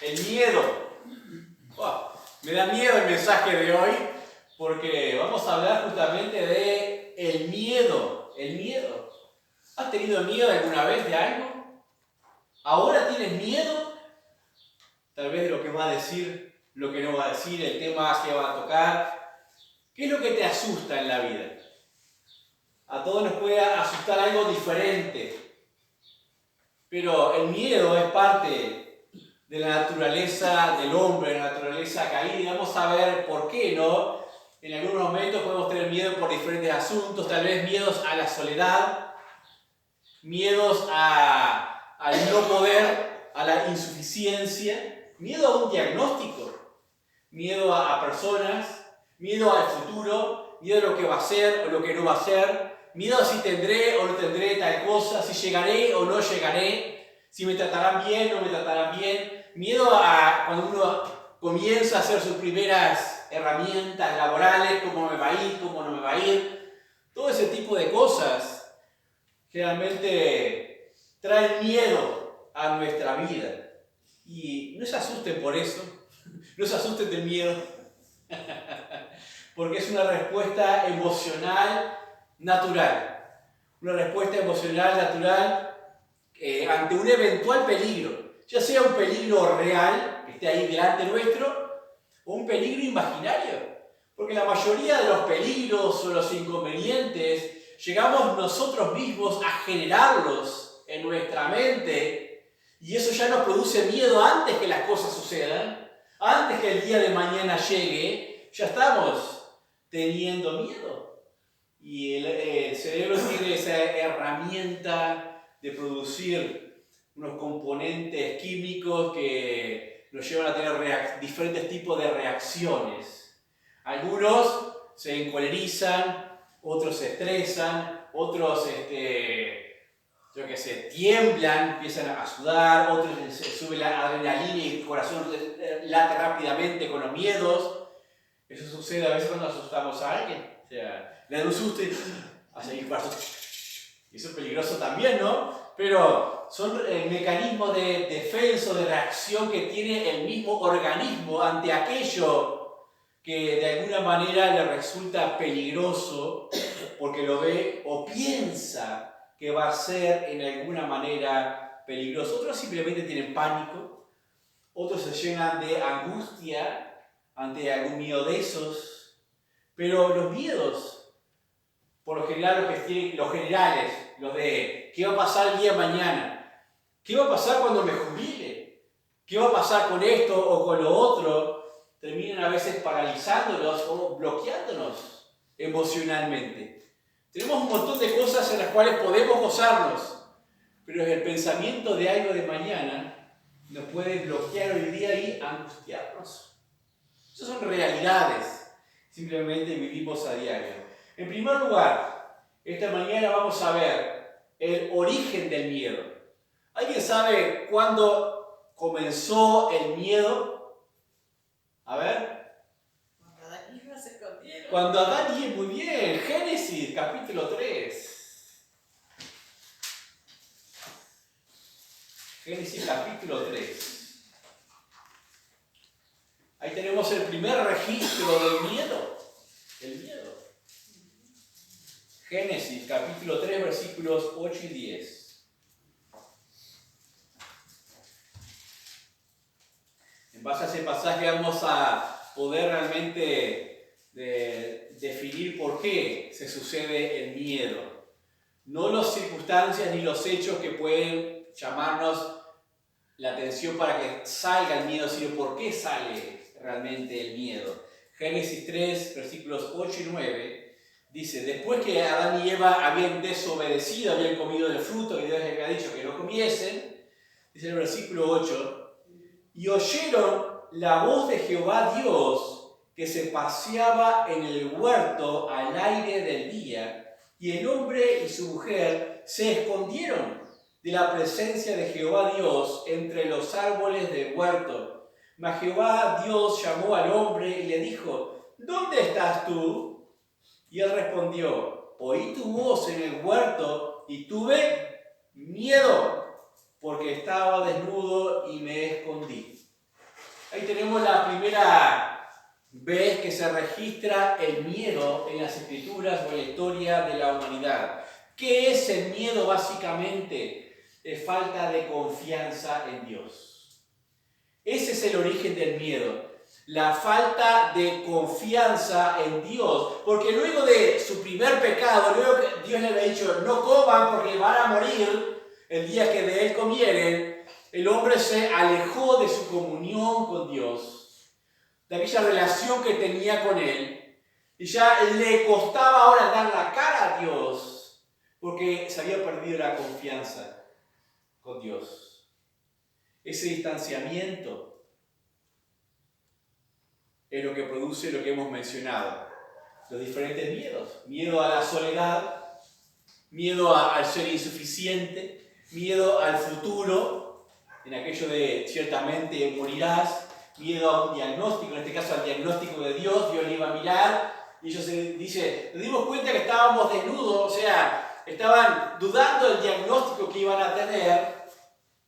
El miedo. Oh, me da miedo el mensaje de hoy porque vamos a hablar justamente de el miedo. El miedo. ¿Has tenido miedo alguna vez de algo? ¿Ahora tienes miedo? Tal vez de lo que va a decir, lo que no va a decir, el tema que va a tocar. ¿Qué es lo que te asusta en la vida? A todos nos puede asustar algo diferente, pero el miedo es parte de la naturaleza del hombre, de la naturaleza caída, y vamos a ver por qué, ¿no? En algunos momentos podemos tener miedo por diferentes asuntos, tal vez miedos a la soledad, miedos al no poder, a la insuficiencia, miedo a un diagnóstico, miedo a personas, miedo al futuro, miedo a lo que va a ser o lo que no va a ser, miedo a si tendré o no tendré tal cosa, si llegaré o no llegaré, si me tratarán bien o no me tratarán bien, miedo a cuando uno comienza a hacer sus primeras herramientas laborales, cómo me va a ir, cómo no me va a ir, todo ese tipo de cosas generalmente traen miedo a nuestra vida. Y no se asusten por eso, no se asusten del miedo, porque es una respuesta emocional natural. Una respuesta emocional natural ante un eventual peligro, ya sea un peligro real, que esté ahí delante nuestro, o un peligro imaginario. Porque la mayoría de los peligros o los inconvenientes llegamos nosotros mismos a generarlos en nuestra mente, y eso ya nos produce miedo antes que las cosas sucedan, antes que el día de mañana llegue, ya estamos teniendo miedo. Y el cerebro tiene esa herramienta de producir unos componentes químicos que nos llevan a tener diferentes tipos de reacciones. Algunos se encolerizan, otros se estresan, otros tiemblan, empiezan a sudar, otros se sube la adrenalina y el corazón late rápidamente con los miedos. Eso sucede a veces cuando asustamos a alguien. O sea, le da un susto y hace el corazón. Y eso es peligroso también, ¿no? Pero son mecanismos de defensa, de reacción que tiene el mismo organismo ante aquello que de alguna manera le resulta peligroso porque lo ve o piensa que va a ser en alguna manera peligroso. Otros simplemente tienen pánico, otros se llenan de angustia ante algún miedo de esos, pero los miedos, por lo general los generales, los de ¿qué va a pasar el día de mañana? ¿Qué va a pasar cuando me jubile? ¿Qué va a pasar con esto o con lo otro? Terminan a veces paralizándonos o bloqueándonos emocionalmente. Tenemos un montón de cosas en las cuales podemos gozarnos, pero el pensamiento de algo de mañana nos puede bloquear hoy día y angustiarnos. Esas son realidades, simplemente vivimos a diario. En primer lugar, esta mañana vamos a ver el origen del miedo. ¿Alguien sabe cuándo comenzó el miedo? A ver. Cuando Adán y Eva se escondieron. Cuando Adán y Eva, muy bien, Génesis capítulo 3. Génesis capítulo 3. Ahí tenemos el primer registro del miedo. El miedo. Génesis capítulo 3 versículos 8 y 10. En base a ese pasaje vamos a poder realmente definir por qué se sucede el miedo. No las circunstancias ni los hechos que pueden llamarnos la atención para que salga el miedo, sino por qué sale realmente el miedo. Génesis 3, versículos 8 y 9, dice: después que Adán y Eva habían desobedecido, habían comido del fruto que Dios les había dicho que no comiesen, dice el versículo 8, y oyeron la voz de Jehová Dios que se paseaba en el huerto al aire del día, y el hombre y su mujer se escondieron de la presencia de Jehová Dios entre los árboles del huerto. Mas Jehová Dios llamó al hombre y le dijo: ¿dónde estás tú? Y él respondió: oí tu voz en el huerto y tuve miedo, porque estaba desnudo y me escondí. Ahí tenemos la primera vez que se registra el miedo en las escrituras o en la historia de la humanidad. ¿Qué es el miedo básicamente? Es falta de confianza en Dios. Ese es el origen del miedo. La falta de confianza en Dios. Porque luego de su primer pecado, luego que Dios le había dicho, no coman porque van a morir el día que de él comieren, el hombre se alejó de su comunión con Dios, de aquella relación que tenía con él, y ya le costaba ahora dar la cara a Dios, porque se había perdido la confianza con Dios. Ese distanciamiento es lo que produce lo que hemos mencionado, los diferentes miedos. Miedo a la soledad, miedo al ser insuficiente, miedo al futuro, en aquello de ciertamente morirás, miedo a un diagnóstico, en este caso al diagnóstico de Dios. Dios le iba a mirar y ellos dice, nos dimos cuenta que estábamos desnudos, o sea, estaban dudando del diagnóstico que iban a tener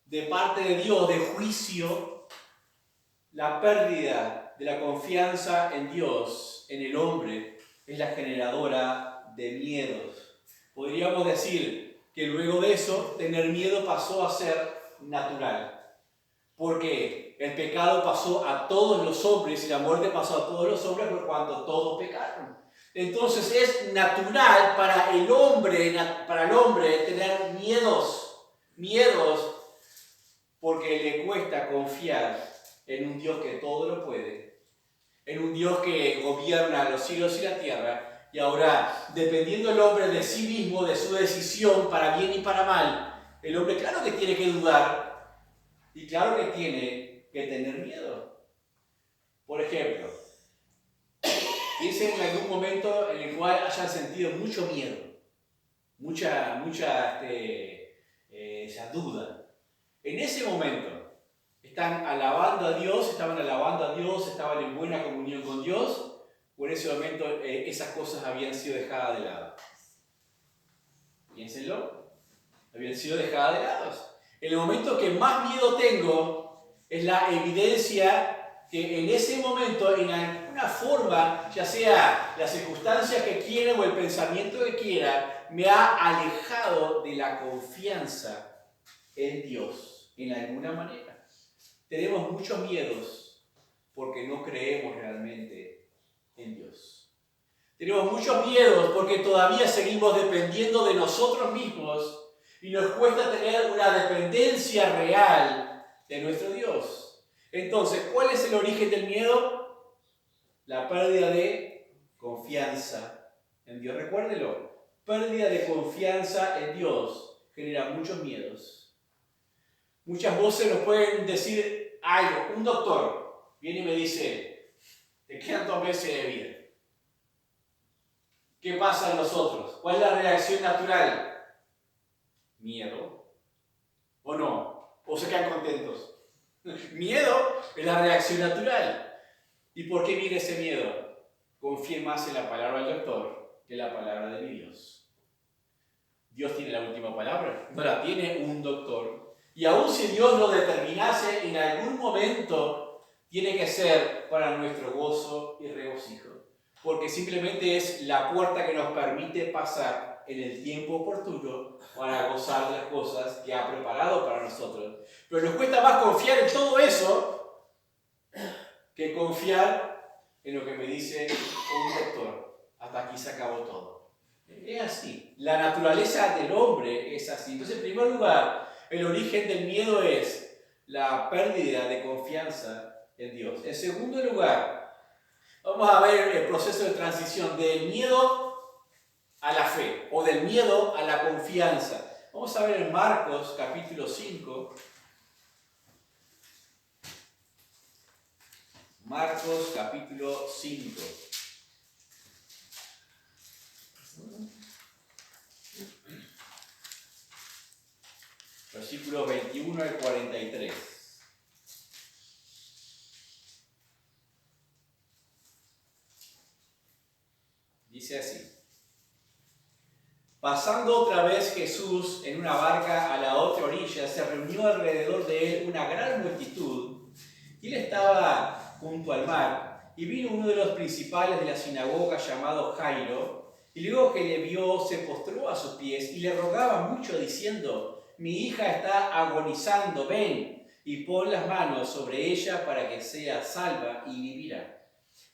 de parte de Dios, de juicio. La pérdida de la confianza en Dios, en el hombre, es la generadora de miedos. Podríamos decir que luego de eso, tener miedo pasó a ser natural. Porque el pecado pasó a todos los hombres y la muerte pasó a todos los hombres por cuanto todos pecaron. Entonces es natural para el hombre tener miedos, porque le cuesta confiar en un Dios que todo lo puede, en un Dios que gobierna los cielos y la tierra. Y ahora, dependiendo el hombre de sí mismo, de su decisión, para bien y para mal, el hombre claro que tiene que dudar y claro que tiene que tener miedo. Por ejemplo, piensen en algún momento en el cual hayan sentido mucho miedo, mucha duda. En ese momento, estaban alabando a Dios, estaban en buena comunión con Dios, o en ese momento esas cosas habían sido dejadas de lado. Piénsenlo, habían sido dejadas de lado. En el momento que más miedo tengo es la evidencia que en ese momento, en alguna forma, ya sea la circunstancia que quiera o el pensamiento que quiera, me ha alejado de la confianza en Dios, en alguna manera. Tenemos muchos miedos porque no creemos realmente en Dios. Tenemos muchos miedos porque todavía seguimos dependiendo de nosotros mismos y nos cuesta tener una dependencia real de nuestro Dios. Entonces, ¿cuál es el origen del miedo? La pérdida de confianza en Dios. Recuérdelo, pérdida de confianza en Dios genera muchos miedos. Muchas voces nos pueden decir algo. Un doctor viene y me dice, te quedan 2 meses de vida. ¿Qué pasa en nosotros? ¿Cuál es la reacción natural? Miedo. ¿O no? ¿O se quedan contentos? Miedo es la reacción natural. ¿Y por qué viene ese miedo? Confíe más en la palabra del doctor que en la palabra de mi Dios. Dios tiene la última palabra. No la tiene un doctor. Y aun si Dios lo determinase en algún momento, tiene que ser para nuestro gozo y regocijo. Porque simplemente es la puerta que nos permite pasar en el tiempo oportuno para gozar de las cosas que ha preparado para nosotros. Pero nos cuesta más confiar en todo eso que confiar en lo que me dice un doctor. Hasta aquí se acabó todo. Es así. La naturaleza del hombre es así. Entonces, en primer lugar, el origen del miedo es la pérdida de confianza en Dios. En segundo lugar, vamos a ver el proceso de transición del miedo a la fe o del miedo a la confianza. Vamos a ver en Marcos capítulo 5. Marcos capítulo 5. Versículos 21 al 43. Dice así. Pasando otra vez Jesús en una barca a la otra orilla, se reunió alrededor de él una gran multitud y él estaba junto al mar, y vino uno de los principales de la sinagoga llamado Jairo, y luego que le vio se postró a sus pies y le rogaba mucho diciendo: mi hija está agonizando, ven y pon las manos sobre ella para que sea salva y vivirá.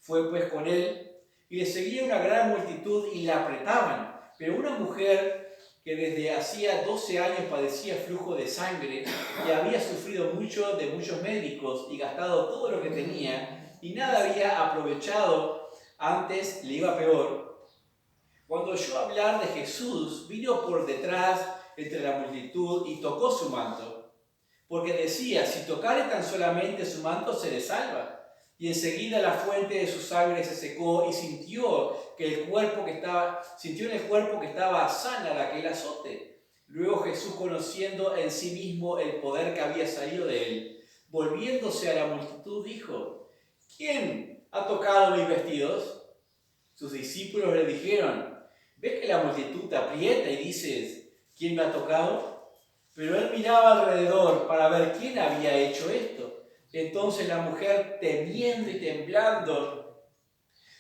Fue pues con él y le seguía una gran multitud y la apretaban, pero una mujer que desde hacía 12 años padecía flujo de sangre y había sufrido mucho de muchos médicos y gastado todo lo que tenía y nada había aprovechado, antes le iba peor. Cuando oyó hablar de Jesús, vino por detrás entre la multitud y tocó su manto, porque decía: si tocare tan solamente su manto, seré salva. Y enseguida la fuente de su sangre se secó y sintió en el cuerpo que estaba sana de aquel azote. Luego Jesús, conociendo en sí mismo el poder que había salido de él, volviéndose a la multitud, dijo: ¿quién ha tocado mis vestidos? Sus discípulos le dijeron: ¿ves que la multitud te aprieta y dices: ¿quién me ha tocado? Pero él miraba alrededor para ver quién había hecho esto. Entonces la mujer, temiendo y temblando,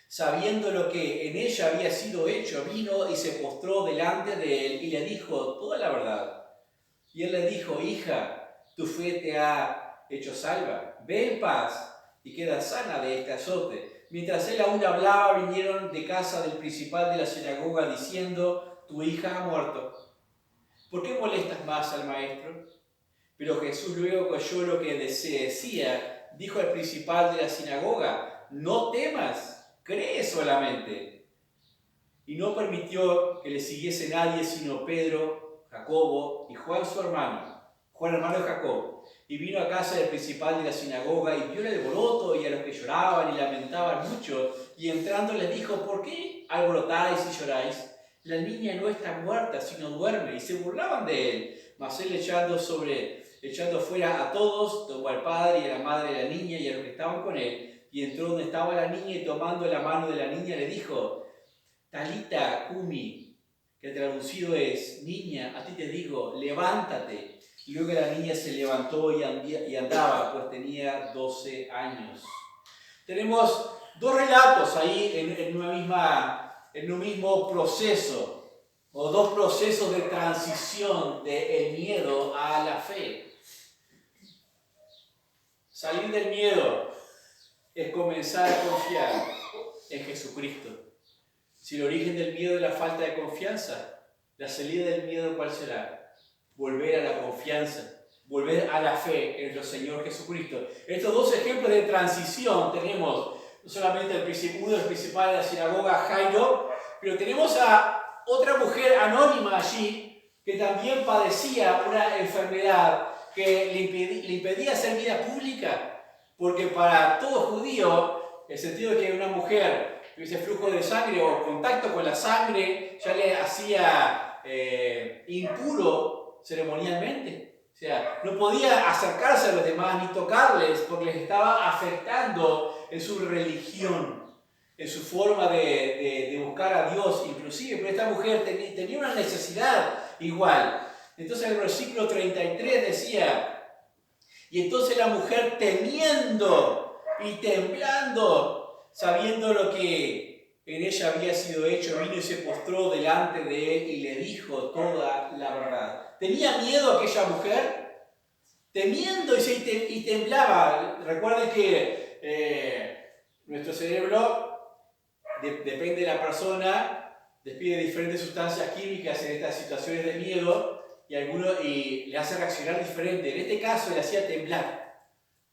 sabiendo lo que en ella había sido hecho, vino y se postró delante de él y le dijo toda la verdad. Y él le dijo: hija, tu fe te ha hecho salva, ve en paz y queda sana de este azote. Mientras él aún hablaba, vinieron de casa del principal de la sinagoga diciendo: tu hija ha muerto. ¿Por qué molestas más al maestro? Pero Jesús, luego que oyó lo que se decía, dijo al principal de la sinagoga: no temas, cree solamente. Y no permitió que le siguiese nadie sino Pedro, Jacobo y Juan su hermano, Juan hermano de Jacobo. Y vino a casa del principal de la sinagoga y vio el alboroto y a los que lloraban y lamentaban mucho. Y entrando les dijo: ¿por qué alborotáis y lloráis? La niña no está muerta, sino duerme. Y se burlaban de él. Mas él, echando fuera a todos, tomó al padre y a la madre de la niña y a los que estaban con él, y entró donde estaba la niña y tomando la mano de la niña le dijo: Talita cumi, que traducido es: niña, a ti te digo, levántate. Y luego la niña se levantó y andaba, pues tenía 12 años. Tenemos dos relatos ahí en un mismo proceso, o dos procesos de transición del miedo a la fe. Salir del miedo es comenzar a confiar en Jesucristo. Si el origen del miedo es la falta de confianza, la salida del miedo, ¿cuál será? Volver a la confianza, volver a la fe en nuestro Señor Jesucristo. Estos dos ejemplos de transición tenemos no solamente uno de los principales de la sinagoga, Jairo, pero tenemos a otra mujer anónima allí que también padecía una enfermedad que le impedía hacer vida pública, porque para todo judío el sentido de que una mujer tuviese flujo de sangre o contacto con la sangre ya le hacía impuro ceremonialmente. O sea, no podía acercarse a los demás ni tocarles porque les estaba afectando en su religión, en su forma de buscar a Dios inclusive. Pero esta mujer tenía una necesidad igual. Entonces el versículo 33 decía: y entonces la mujer, temiendo y temblando, sabiendo lo que en ella había sido hecho, vino y se postró delante de él y le dijo toda la verdad. ¿Tenía miedo aquella mujer? Temiendo y temblaba. Recuerden que nuestro cerebro, depende de la persona, despide diferentes sustancias químicas en estas situaciones de miedo y le hace reaccionar diferente. En este caso le hacía temblar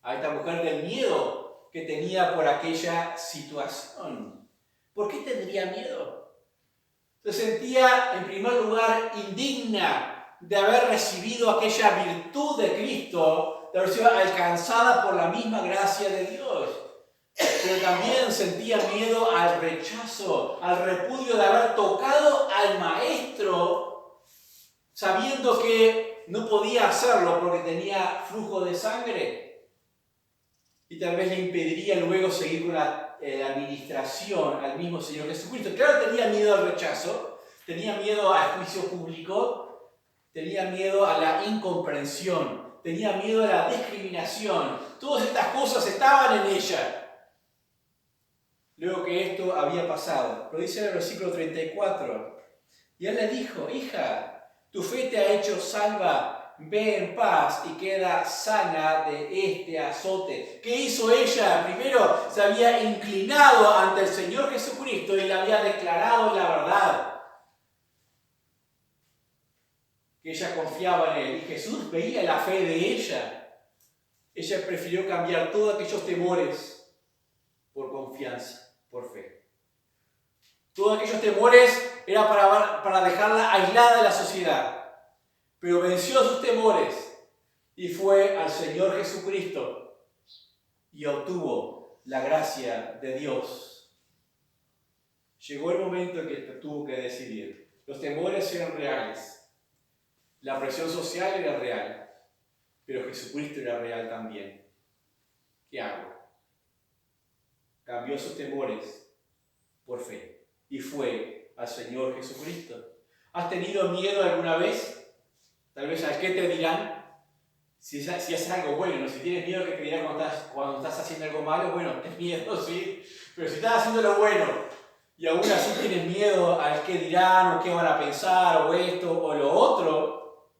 a esta mujer del miedo que tenía por aquella situación. ¿Por qué tendría miedo? Se sentía en primer lugar indigna de haber recibido aquella virtud de Cristo, de haber sido alcanzada por la misma gracia de Dios. Pero también sentía miedo al rechazo, al repudio de haber tocado al Maestro, sabiendo que no podía hacerlo porque tenía flujo de sangre. Y tal vez le impediría luego seguir con la administración al mismo Señor Jesucristo. Claro, tenía miedo al rechazo, tenía miedo al juicio público, tenía miedo a la incomprensión tenía miedo a la discriminación. Todas estas cosas estaban en ella. Luego que esto había pasado. Lo dice en el versículo 34. Y él le dijo, hija, tu fe te ha hecho salva. Ve en paz y queda sana de este azote. ¿Qué hizo ella? Primero se había inclinado ante el Señor Jesucristo y le había declarado la verdad. Que ella confiaba en Él. Y Jesús veía la fe de ella. Ella prefirió cambiar todos aquellos temores por confianza, por fe. Todos aquellos temores era para dejarla aislada de la sociedad. Pero venció sus temores y fue al Señor Jesucristo y obtuvo la gracia de Dios. Llegó el momento en que tuvo que decidir. Los temores eran reales, la presión social era real, pero Jesucristo era real también. ¿Qué hago? Cambió sus temores por fe y fue al Señor Jesucristo. ¿Has tenido miedo alguna vez? Tal vez a qué te dirán, si es algo bueno, ¿no? Si tienes miedo que te dirán cuando estás haciendo algo malo, bueno, tienes miedo, sí, pero si estás haciendo lo bueno y aún así tienes miedo al qué dirán o qué van a pensar o esto o lo otro,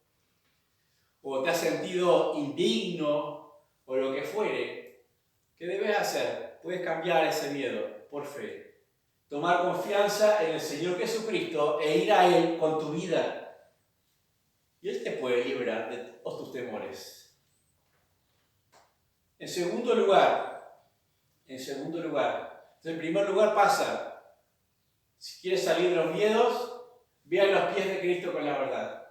o te has sentido indigno o lo que fuere, ¿qué debes hacer? Puedes cambiar ese miedo por fe, tomar confianza en el Señor Jesucristo e ir a Él con tu vida. Y Él te puede liberar de todos tus temores. En segundo lugar, en primer lugar pasa, si quieres salir de los miedos, ve a los pies de Cristo con la verdad.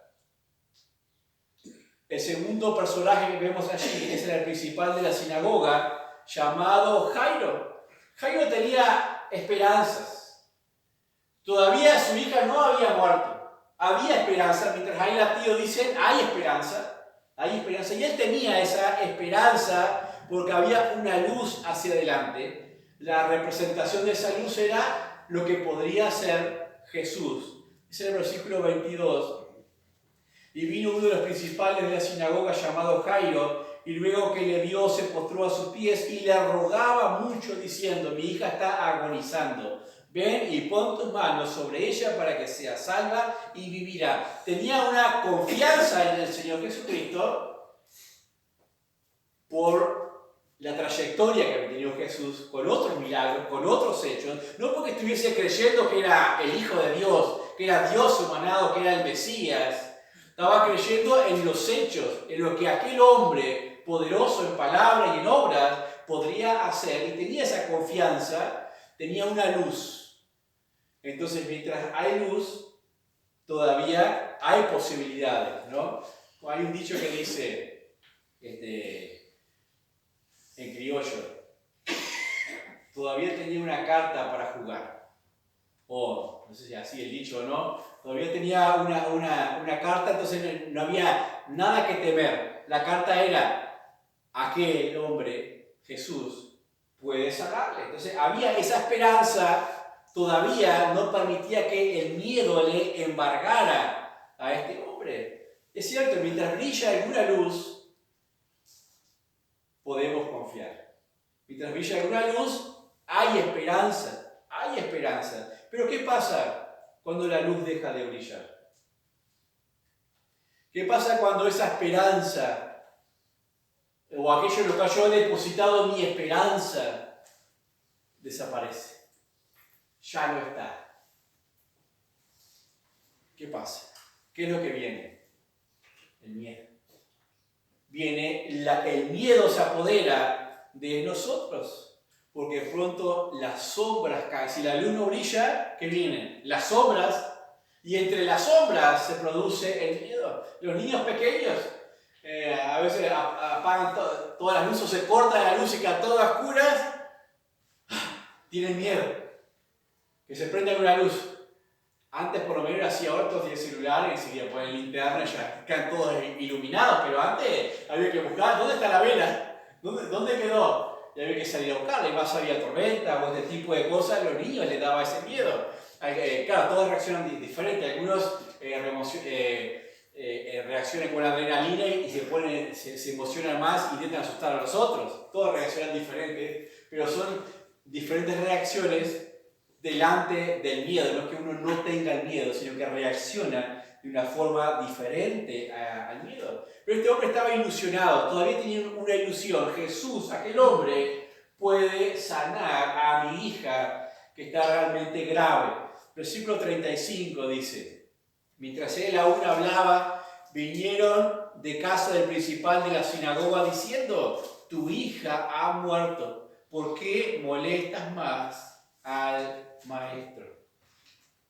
El segundo personaje que vemos allí es el principal de la sinagoga, llamado Jairo. Jairo tenía esperanzas. Todavía su hija no había muerto. Había esperanza, mientras ahí los tíos dicen, hay esperanza, y él tenía esa esperanza porque había una luz hacia adelante. La representación de esa luz era lo que podría ser Jesús. Es el versículo 22. Y vino uno de los principales de la sinagoga llamado Jairo, y luego que le vio se postró a sus pies y le rogaba mucho diciendo, mi hija está agonizando. Ven y pon tus manos sobre ella para que sea salva y vivirá. Tenía una confianza en el Señor Jesucristo por la trayectoria que había tenido Jesús con otros milagros, con otros hechos. No porque estuviese creyendo que era el Hijo de Dios, que era Dios humanado, que era el Mesías. Estaba creyendo en los hechos, en lo que aquel hombre poderoso en palabra y en obras podría hacer. Y tenía esa confianza, tenía una luz. Entonces, mientras hay luz, todavía hay posibilidades, ¿no? Hay un dicho que dice, en criollo, todavía tenía una carta para jugar. O, no sé si así el dicho o no, todavía tenía una carta, entonces no había nada que temer. La carta era, aquel hombre, Jesús, puede sanarle. Entonces, había esa esperanza. Todavía no permitía que el miedo le embargara a este hombre. Es cierto, mientras brilla alguna luz, podemos confiar. Mientras brilla alguna luz, hay esperanza. Pero ¿qué pasa cuando la luz deja de brillar? ¿Qué pasa cuando esa esperanza, o aquello en lo que yo he depositado mi esperanza, desaparece? Ya no está. ¿Qué pasa? ¿Qué es lo que viene? El miedo. El miedo se apodera de nosotros, porque pronto las sombras caen. Si la luz no brilla, ¿qué vienen? Las sombras, y entre las sombras se produce el miedo. Los niños pequeños a veces apagan todas las luces, se corta la luz y quedan todas oscuras, tienen miedo. Que se prenda una luz. Antes por lo menos hacía otros de celular y enseguida ponen linterna y ya quedan todos iluminados, pero antes había que buscar dónde está la vela, dónde quedó, y había que salir a buscarla, y más había tormenta o este tipo de cosas. A los niños les daba ese miedo. Claro, todos reaccionan diferente, algunos reaccionan con adrenalina y se emocionan más y intentan asustar a los otros. Todos reaccionan diferentes, pero son diferentes reacciones delante del miedo. No es que uno no tenga el miedo, sino que reacciona de una forma diferente al miedo. Pero este hombre estaba ilusionado, todavía tenía una ilusión. Jesús, aquel hombre, puede sanar a mi hija que está realmente grave. Versículo 35 dice: mientras él aún hablaba, vinieron de casa del principal de la sinagoga diciendo: tu hija ha muerto, ¿por qué molestas más al maestro?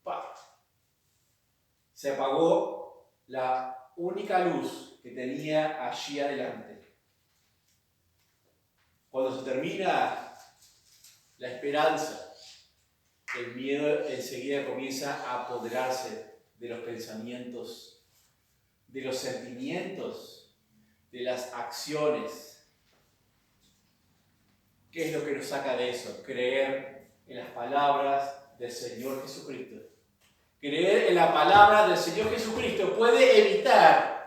¡Pah! Se apagó la única luz que tenía allí adelante. Cuando se termina la esperanza, el miedo enseguida comienza a apoderarse de los pensamientos, de los sentimientos, de las acciones. ¿Qué es lo que nos saca de eso? Creer en las palabras del Señor Jesucristo. Creer en la palabra del Señor Jesucristo puede evitar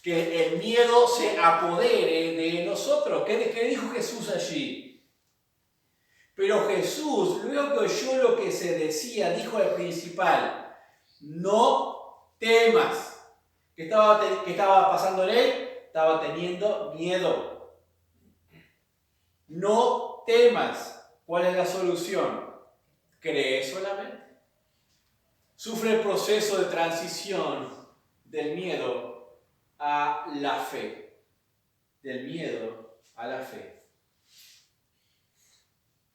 que el miedo se apodere de nosotros. ¿Qué dijo Jesús allí? Pero Jesús, luego que oyó lo que se decía, dijo al principal: no temas. ¿Qué estaba pasando en él? Estaba teniendo miedo. No temas. ¿Cuál es la solución? Cree solamente. Sufre el proceso de transición del miedo a la fe. Del miedo a la fe.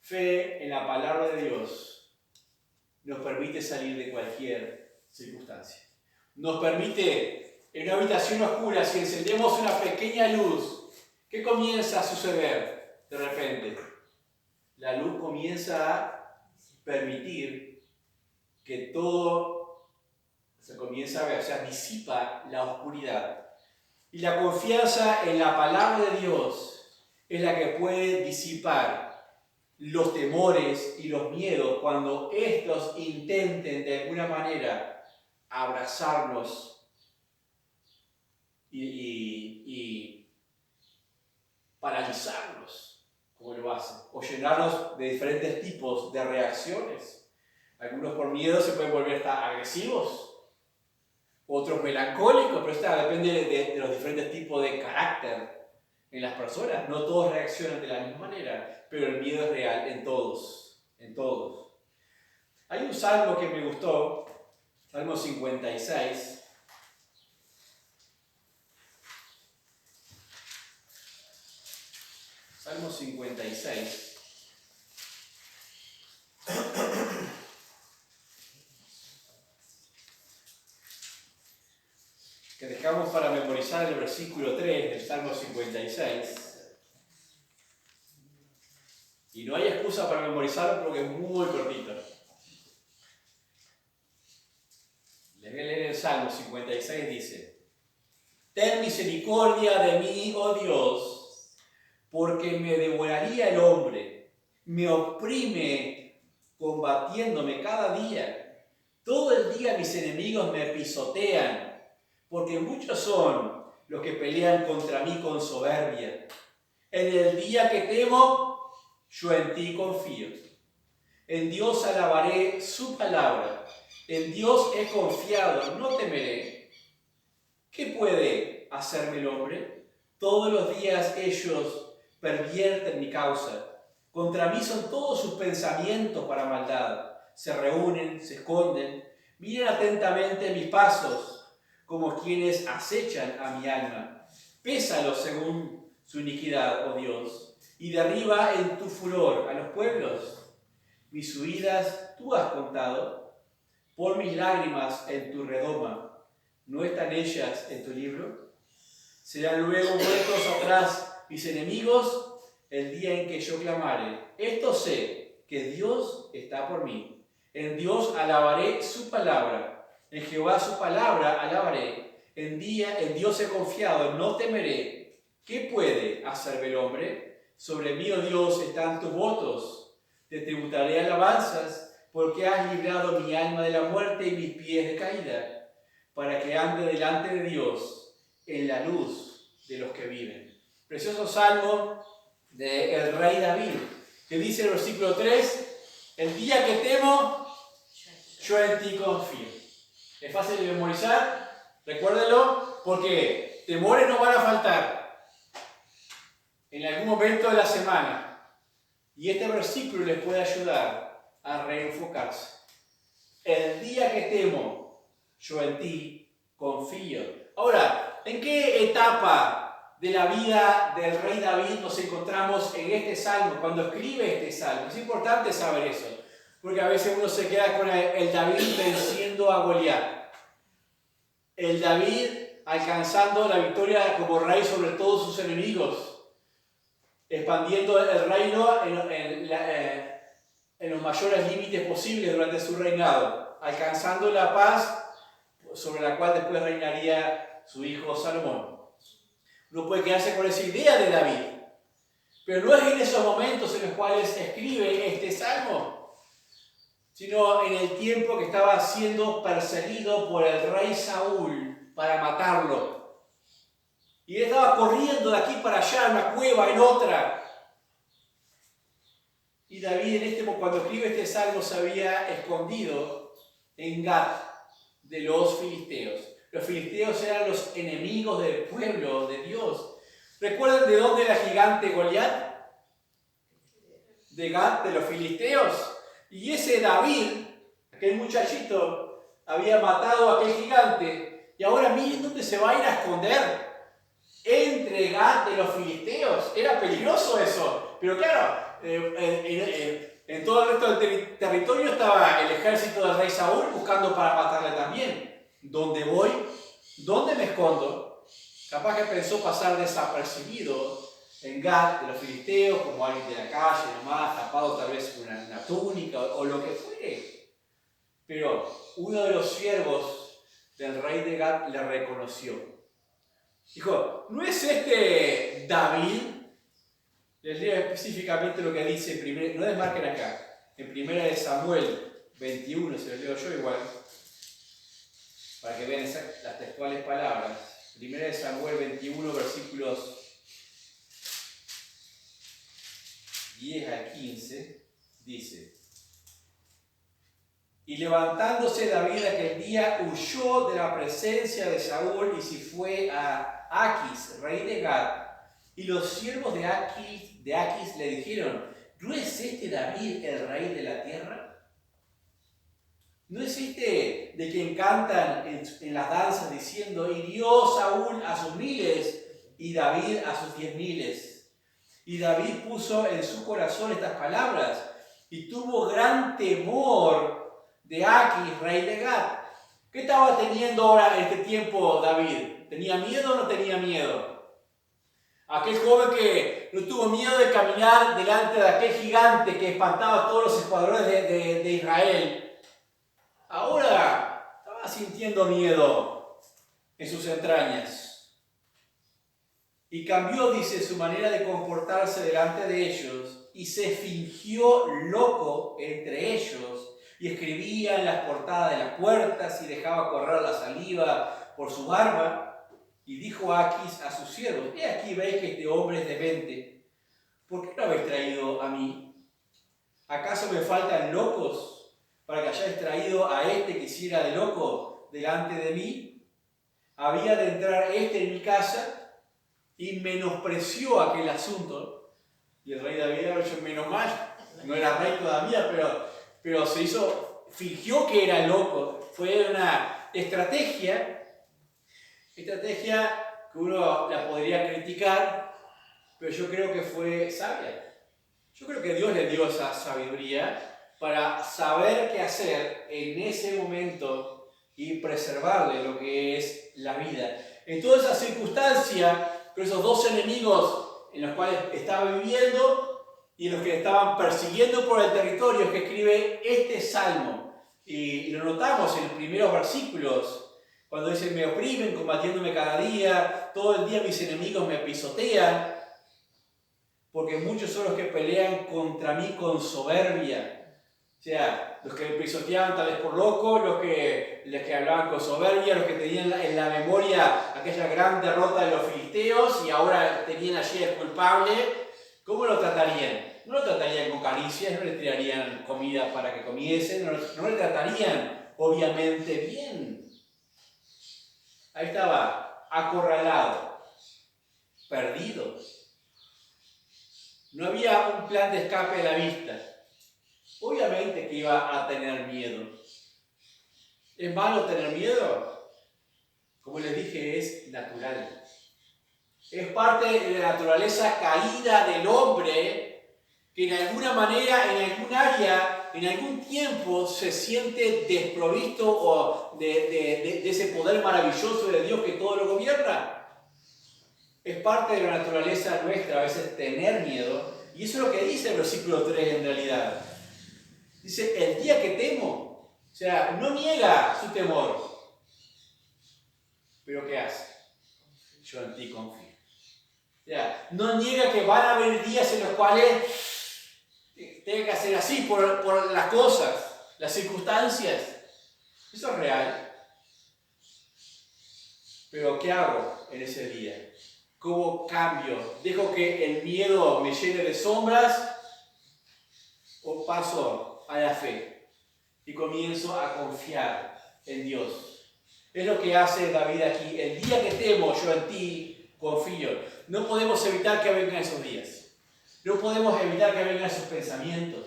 Fe en la palabra de Dios nos permite salir de cualquier circunstancia. Nos permite, en una habitación oscura, si encendemos una pequeña luz, ¿qué comienza a suceder de repente? La luz comienza a permitir que todo se comienza a ver, o sea, disipa la oscuridad. Y la confianza en la palabra de Dios es la que puede disipar los temores y los miedos cuando estos intenten de alguna manera abrazarnos y paralizarnos, como lo hacen, o llenarnos de diferentes tipos de reacciones. Algunos por miedo se pueden volver hasta agresivos, otros melancólicos, pero esto depende de los diferentes tipos de carácter en las personas. No todos reaccionan de la misma manera, pero el miedo es real en todos, en todos. Hay un salmo que me gustó, Salmo 56. Salmo 56. Que dejamos para memorizar el versículo 3 del Salmo 56. Y no hay excusa para memorizarlo porque es muy cortito. Les voy a leer el Salmo 56, dice: ten misericordia de mí, oh Dios, porque me devoraría el hombre, me oprime combatiéndome cada día. Todo el día mis enemigos me pisotean, porque muchos son los que pelean contra mí con soberbia. En el día que temo, yo en ti confío. En Dios alabaré su palabra. En Dios he confiado, no temeré. ¿Qué puede hacerme el hombre? Todos los días ellos pervierten mi causa. Contra mí son todos sus pensamientos para maldad. Se reúnen, se esconden, miran atentamente mis pasos, como quienes acechan a mi alma. Pésalos según su iniquidad, oh Dios, y derriba en tu furor a los pueblos. Mis huidas tú has contado, por mis lágrimas en tu redoma. ¿No están ellas en tu libro? Serán luego vueltos atrás mis enemigos el día en que yo clamare. Esto sé, que Dios está por mí. En Dios alabaré su palabra. En Jehová su palabra alabaré. En Dios he confiado, no temeré. ¿Qué puede hacerme el hombre? Sobre mí, oh Dios, están tus votos. Te tributaré alabanzas, porque has librado mi alma de la muerte y mis pies de caída, para que ande delante de Dios en la luz de los que viven. Precioso salmo del rey David, que dice en el versículo 3, el día que temo, yo en ti confío. Es fácil de memorizar, recuérdenlo, porque temores no van a faltar en algún momento de la semana. Y este versículo les puede ayudar a reenfocarse. El día que temo, yo en ti confío. Ahora, ¿en qué etapa de la vida del rey David nos encontramos en este salmo, cuando escribe este salmo? Es importante saber eso, porque a veces uno se queda con el David venciendo a Goliat. El David alcanzando la victoria como rey sobre todos sus enemigos, expandiendo el reino en los mayores límites posibles durante su reinado, alcanzando la paz sobre la cual después reinaría su hijo Salomón. Uno puede quedarse con esa idea de David, pero no es en esos momentos en los cuales escribe este salmo, sino en el tiempo que estaba siendo perseguido por el rey Saúl para matarlo. Y él estaba corriendo de aquí para allá, en una cueva, en otra. Y David, cuando escribe este salmo, se había escondido en Gat de los filisteos. Los filisteos eran los enemigos del pueblo de Dios. ¿Recuerdan de dónde era gigante Goliat? De Gat, de los filisteos. Y ese David, aquel muchachito, había matado a aquel gigante. Y ahora miren dónde se va a ir a esconder. Entre Gat de los filisteos. Era peligroso eso. Pero claro, en todo el resto del territorio estaba el ejército del rey Saúl buscando para matarle también. ¿Dónde voy? ¿Dónde me escondo? Capaz que pensó pasar desapercibido en Gat de los filisteos, como alguien de la calle nomás, tapado tal vez con una túnica o lo que fuere. Pero uno de los siervos del rey de Gat le reconoció. Dijo, ¿no es este David? Les leo específicamente lo que dice, no desmarquen acá, en 1 Samuel 21, se lo leo yo igual, para que vean las textuales palabras. 1 Samuel 21, versículos 10 al 15, dice: Y levantándose David aquel día, huyó de la presencia de Saúl y se fue a Aquis, rey de Gat. Y los siervos de Aquis le dijeron, ¿no es este David el rey de la tierra? ¿No es este de quien cantan en las danzas diciendo, hirió Saúl a sus miles y David a sus 10,000? Y David puso en su corazón estas palabras y tuvo gran temor de Aquis, rey de Gat. ¿Qué estaba teniendo ahora en este tiempo David? ¿Tenía miedo o no tenía miedo? Aquel joven que no tuvo miedo de caminar delante de aquel gigante que espantaba a todos los escuadrones de Israel. Ahora estaba sintiendo miedo en sus entrañas. Y cambió, dice, su manera de comportarse delante de ellos y se fingió loco entre ellos y escribía en las portadas de las puertas y dejaba correr la saliva por su barba. Y dijo Aquis a sus siervos, he aquí veis que este hombre es demente. ¿Por qué no habéis traído a mí? ¿Acaso me faltan locos para que hayáis traído a este que hiciera de loco delante de mí? Había de entrar este en mi casa y menospreció aquel asunto. Y el rey David había hecho menos mal. No era rey todavía, pero fingió que era loco. Fue una estrategia que uno la podría criticar, pero yo creo que fue sabia. Yo creo que Dios le dio esa sabiduría para saber qué hacer en ese momento y preservarle lo que es la vida. En toda esa circunstancia, con esos dos enemigos en los cuales estaba viviendo y los que estaban persiguiendo por el territorio, es que escribe este salmo. Y lo notamos en los primeros versículos. Cuando dice, me oprimen combatiéndome cada día, todo el día mis enemigos me pisotean, porque muchos son los que pelean contra mí con soberbia. O sea, los que pisoteaban tal vez por loco, los que hablaban con soberbia, los que tenían en la memoria aquella gran derrota de los filisteos y ahora tenían allí el culpable, ¿cómo lo tratarían? No lo tratarían con caricias, no le tirarían comida para que comiesen, no le tratarían obviamente bien. Ahí estaba, acorralado, perdido. No había un plan de escape a la vista. Obviamente que iba a tener miedo. ¿Es malo tener miedo? Como les dije, es natural. Es parte de la naturaleza caída del hombre que en alguna manera, en algún área, en algún tiempo se siente desprovisto de ese poder maravilloso de Dios que todo lo gobierna. Es parte de la naturaleza nuestra a veces tener miedo. Y eso es lo que dice el versículo 3 en realidad. Dice, el día que temo. O sea, no niega su temor. ¿Pero qué hace? Yo en ti confío. O sea, no niega que van a haber días en los cuales tenga que hacer así por las cosas, las circunstancias. Eso es real. Pero ¿qué hago en ese día? ¿Cómo cambio? ¿Dejo que el miedo me llene de sombras o paso a la fe y comienzo a confiar en Dios? Es lo que hace David aquí. El día que temo, yo en ti confío. No podemos evitar que vengan esos días. No podemos evitar que vengan esos pensamientos,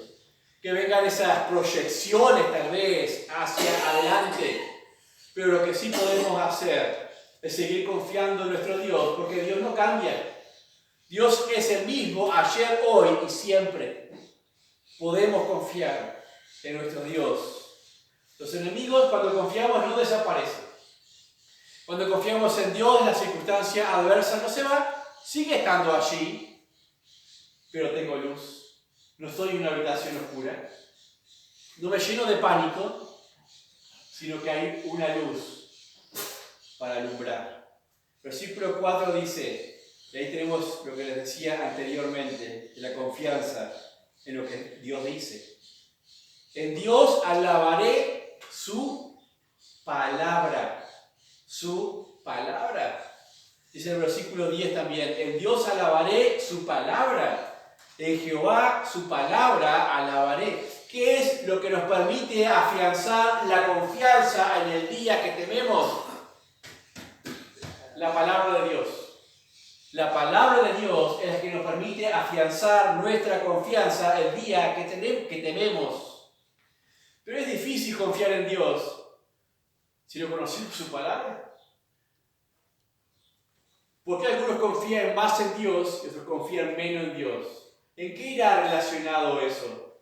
que vengan esas proyecciones tal vez hacia adelante. Pero lo que sí podemos hacer es seguir confiando en nuestro Dios, porque Dios no cambia. Dios es el mismo ayer, hoy y siempre. Podemos confiar en nuestro Dios. Los enemigos, cuando confiamos, no desaparecen. Cuando confiamos en Dios, la circunstancia adversa no se va, sigue estando allí, pero tengo luz. No estoy en una habitación oscura. No me lleno de pánico, sino que hay una luz para alumbrar. Versículo 4 dice, y ahí tenemos lo que les decía anteriormente, de la confianza en lo que Dios dice. En Dios alabaré su palabra. Su palabra. Dice el versículo 10 también, en Dios alabaré su palabra. En Jehová su palabra alabaré. ¿Qué es lo que nos permite afianzar la confianza en el día que tememos? La palabra de Dios. La palabra de Dios es la que nos permite afianzar nuestra confianza el día que tememos. Pero es difícil confiar en Dios si no conocemos su palabra. ¿Por qué algunos confían más en Dios y otros confían menos en Dios? ¿En qué irá relacionado eso?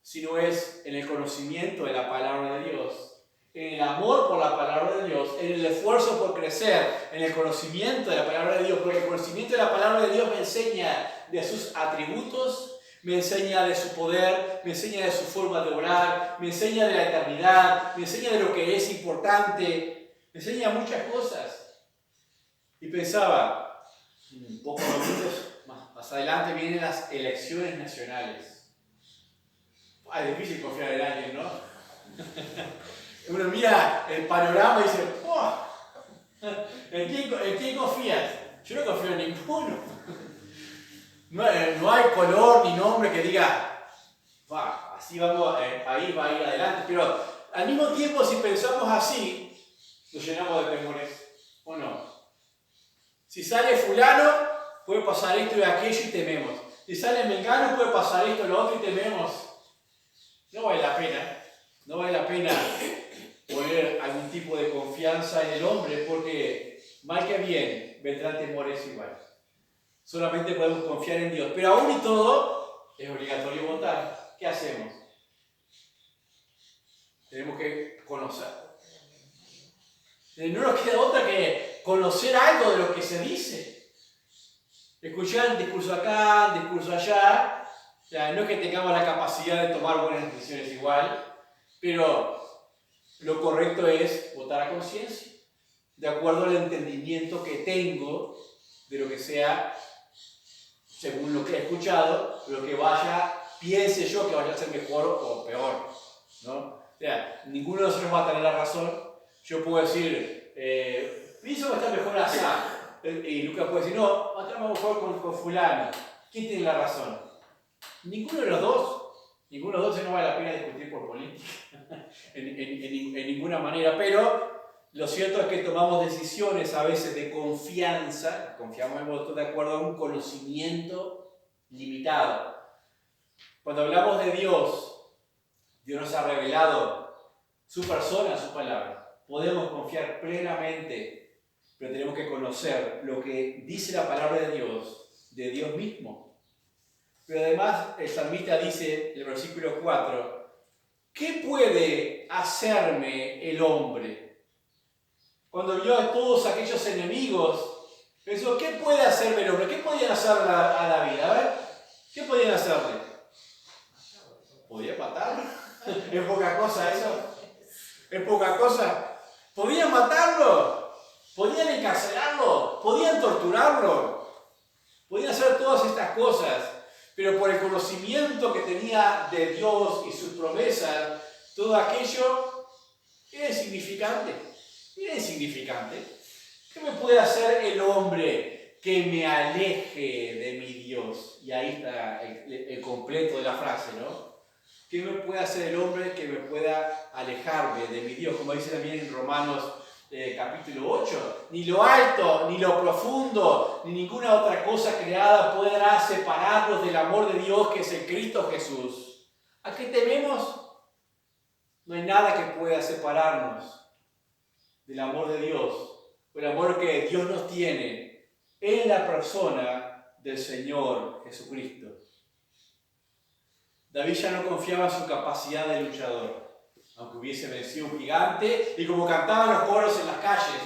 Si no es en el conocimiento de la palabra de Dios, en el amor por la palabra de Dios, en el esfuerzo por crecer, en el conocimiento de la palabra de Dios, porque el conocimiento de la palabra de Dios me enseña de sus atributos, me enseña de su poder, me enseña de su forma de obrar, me enseña de la eternidad, me enseña de lo que es importante, me enseña muchas cosas. Y pensaba, pocos minutos más adelante vienen las elecciones nacionales. Es difícil confiar en alguien, ¿no? Uno mira el panorama y dice, ¡oh! ¿En quién confías? Yo no confío en ninguno. No hay color ni nombre que diga, así vamos, ahí va a ir adelante. Pero al mismo tiempo, si pensamos así, nos llenamos de temores, ¿o no? Si sale fulano, puede pasar esto y aquello y tememos. Si sale mengano, puede pasar esto y lo otro y tememos. No vale la pena. No vale la pena poner algún tipo de confianza en el hombre porque, mal que bien, vendrán temores igual. Solamente podemos confiar en Dios. Pero aún y todo, es obligatorio votar. ¿Qué hacemos? Tenemos que conocer. No nos queda otra que conocer algo de lo que se dice. Escuchar un discurso acá, un discurso allá. O sea, no es que tengamos la capacidad de tomar buenas decisiones igual, pero lo correcto es votar a conciencia, de acuerdo al entendimiento que tengo de lo que sea, según lo que he escuchado, lo que vaya piense yo que vaya a ser mejor o peor, ¿no? O sea, ninguno de nosotros va a tener la razón. Yo puedo decir, pienso que está mejor así. Y Lucas puede decir, no, acá vamos a jugar con fulano. ¿Quién tiene la razón? Ninguno de los dos. Ninguno de los dos, no vale la pena discutir por política en ninguna manera. Pero lo cierto es que tomamos decisiones a veces de confianza, confiamos en vosotros de acuerdo a un conocimiento limitado. Cuando hablamos de Dios, Dios nos ha revelado su persona, su palabra. Podemos confiar plenamente, pero tenemos que conocer lo que dice la palabra de Dios mismo. Pero además el salmista dice en el versículo 4, ¿qué puede hacerme el hombre? Cuando vio a todos aquellos enemigos, pensó, ¿qué puede hacerme el hombre? ¿Qué podían hacerle a David? A ver, ¿qué podían hacerle? ¿Podía matarlo? ¿Es poca cosa eso? ¿Es poca cosa? ¿Podían matarlo? ¿Podían encarcelarlo? ¿Podían torturarlo? Podían hacer todas estas cosas, pero por el conocimiento que tenía de Dios y sus promesas, todo aquello era insignificante. Era insignificante. ¿Qué me puede hacer el hombre que me aleje de mi Dios? Y ahí está el completo de la frase, ¿no? ¿Qué me puede hacer el hombre que me pueda alejarme de mi Dios? Como dice también en Romanos capítulo 8. Ni lo alto, ni lo profundo, ni ninguna otra cosa creada podrá separarnos del amor de Dios que es el Cristo Jesús. ¿A qué tememos? No hay nada que pueda separarnos del amor de Dios. El amor que Dios nos tiene en la persona del Señor Jesucristo. David ya no confiaba en su capacidad de luchador, aunque hubiese vencido un gigante, y como cantaban los coros en las calles,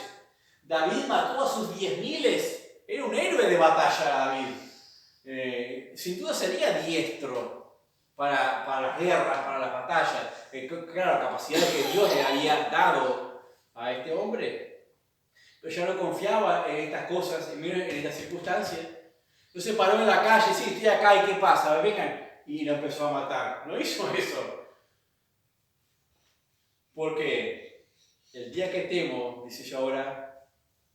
David mató a sus 10.000, era un héroe de batalla David. Sin duda sería diestro para las guerras, para las batallas. Claro, la capacidad que Dios le había dado a este hombre. Pero ya no confiaba en estas cosas, en estas circunstancias. Entonces paró en la calle, sí, estoy acá, ¿y qué pasa? Vengan. Y lo empezó a matar. No hizo eso. Porque el día que temo, dice yo ahora,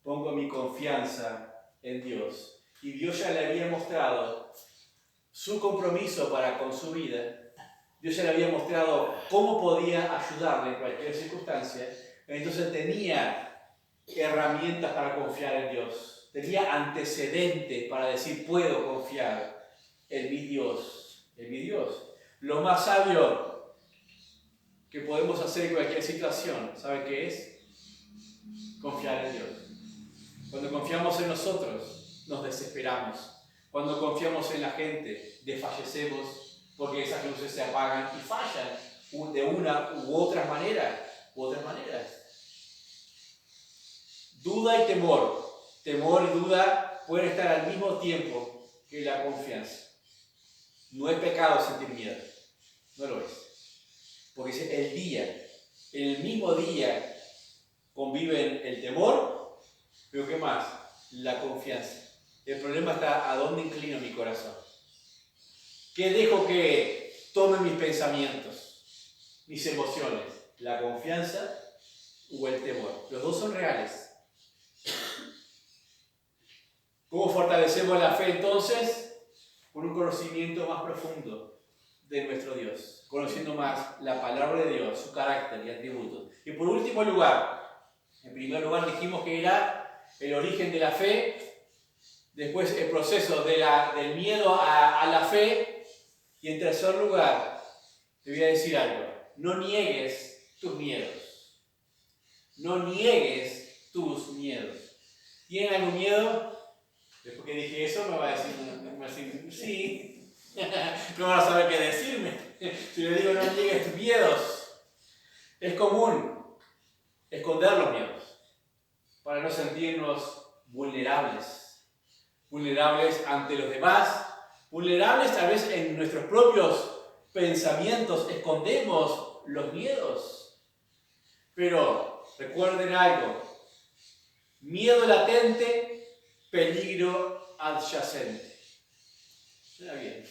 pongo mi confianza en Dios. Y Dios ya le había mostrado su compromiso para con su vida. Dios ya le había mostrado cómo podía ayudarle en cualquier circunstancia. Entonces tenía herramientas para confiar en Dios. Tenía antecedentes para decir, puedo confiar en mi Dios. En mi Dios. Lo más sabio que podemos hacer en cualquier situación, ¿sabe qué es? Confiar en Dios. Cuando confiamos en nosotros, nos desesperamos. Cuando confiamos en la gente, desfallecemos porque esas luces se apagan y fallan de una u otras maneras. Duda y temor. Temor y duda pueden estar al mismo tiempo que la confianza. No es pecado sentir miedo, no lo es. Porque en el mismo día conviven el temor, pero ¿qué más? La confianza. El problema está a dónde inclino mi corazón. ¿Qué dejo que tome mis pensamientos, mis emociones? ¿La confianza o el temor? Los dos son reales. ¿Cómo fortalecemos la fe entonces? Con un conocimiento más profundo de nuestro Dios, conociendo más la palabra de Dios, su carácter y atributos. Y por último lugar, en primer lugar dijimos que era el origen de la fe, después el proceso del miedo a la fe, y en tercer lugar, te voy a decir algo, no niegues tus miedos. No niegues tus miedos. ¿Tienen algún miedo? Después que dije eso me va a decir sí. No van a saber qué decirme. Si le digo no niegues tus miedos. Es común esconder los miedos para no sentirnos vulnerables. Vulnerables ante los demás. Vulnerables tal vez en nuestros propios pensamientos. Escondemos los miedos. Pero recuerden algo. Miedo latente, peligro adyacente. Suena bien.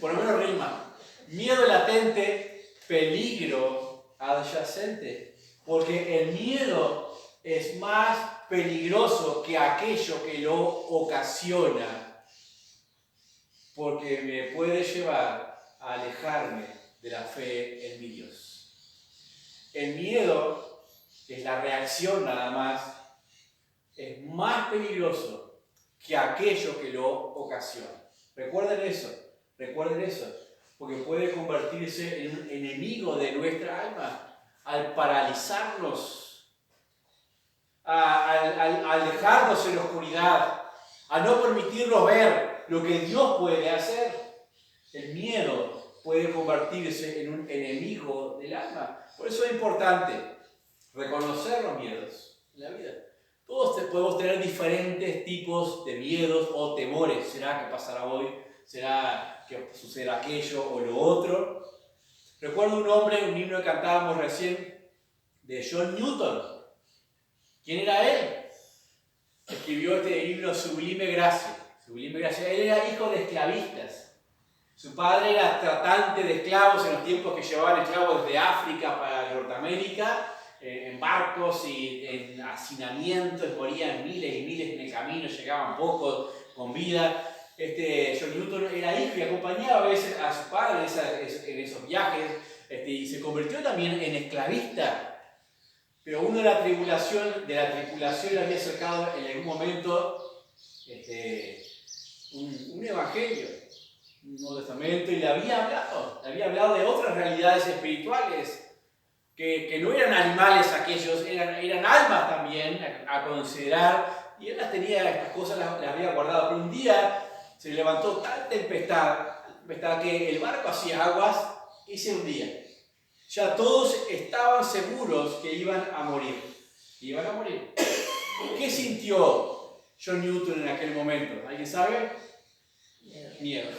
Por lo menos rima. Miedo latente, peligro adyacente. Porque el miedo es más peligroso que aquello que lo ocasiona. Porque me puede llevar a alejarme de la fe en mi Dios. El miedo es la reacción nada más. Es más peligroso que aquello que lo ocasiona. Recuerden eso. Porque puede convertirse en un enemigo de nuestra alma al paralizarnos, al dejarnos en la oscuridad, a no permitirnos ver lo que Dios puede hacer. El miedo puede convertirse en un enemigo del alma. Por eso es importante reconocer los miedos en la vida. Todos podemos tener diferentes tipos de miedos o temores. ¿Será que pasará hoy? ¿Será que sucederá aquello o lo otro? Recuerdo un himno que cantábamos recién de John Newton. ¿Quién era él? Escribió este himno Sublime Gracia. Sublime Gracia. Él era hijo de esclavistas. Su padre era tratante de esclavos en los tiempos que llevaban esclavos desde África para Norteamérica, en barcos y en hacinamientos, morían miles y miles en el camino, llegaban pocos con vida. John Newton era hijo y acompañaba a veces a su padre en esos viajes, y se convirtió también en esclavista. Pero uno de la tripulación le había acercado en algún momento un evangelio, un Nuevo Testamento, y le había hablado de otras realidades espirituales, que no eran animales aquellos, eran almas también a considerar, y él estas cosas las había guardado. Pero un día se levantó tal tempestad que el barco hacía aguas y se hundía. Ya todos estaban seguros que iban a morir. ¿Qué sintió John Newton en aquel momento? ¿Alguien sabe? Miedo.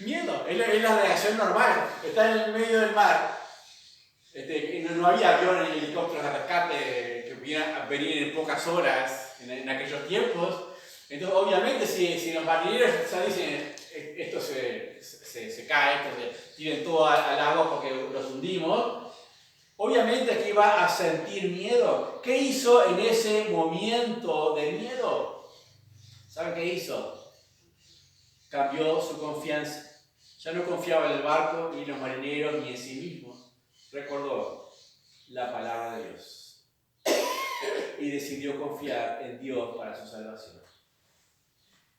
Miedo. Es la reacción normal. Está en el medio del mar. No había aviones ni helicópteros de rescate que pudieran venir en pocas horas en aquellos tiempos. Entonces, obviamente, si los marineros ya dicen esto se cae, esto se tiren todo al agua porque los hundimos, obviamente que iba a sentir miedo. ¿Qué hizo en ese momento de miedo? ¿Saben qué hizo? Cambió su confianza. Ya no confiaba en el barco, ni en los marineros, ni en sí mismo. Recordó la palabra de Dios y decidió confiar en Dios para su salvación.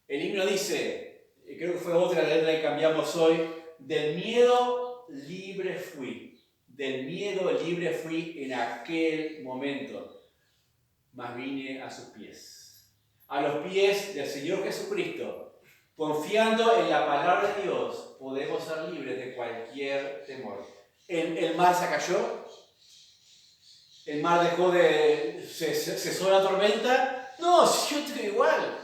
El himno dice, creo que fue otra letra que cambiamos hoy, del miedo libre fui en aquel momento, mas vine a sus pies, a los pies del Señor Jesucristo. Confiando en la palabra de Dios, podemos ser libres de cualquier temor. El mar se cayó, el mar cesó la tormenta. No, yo estoy igual.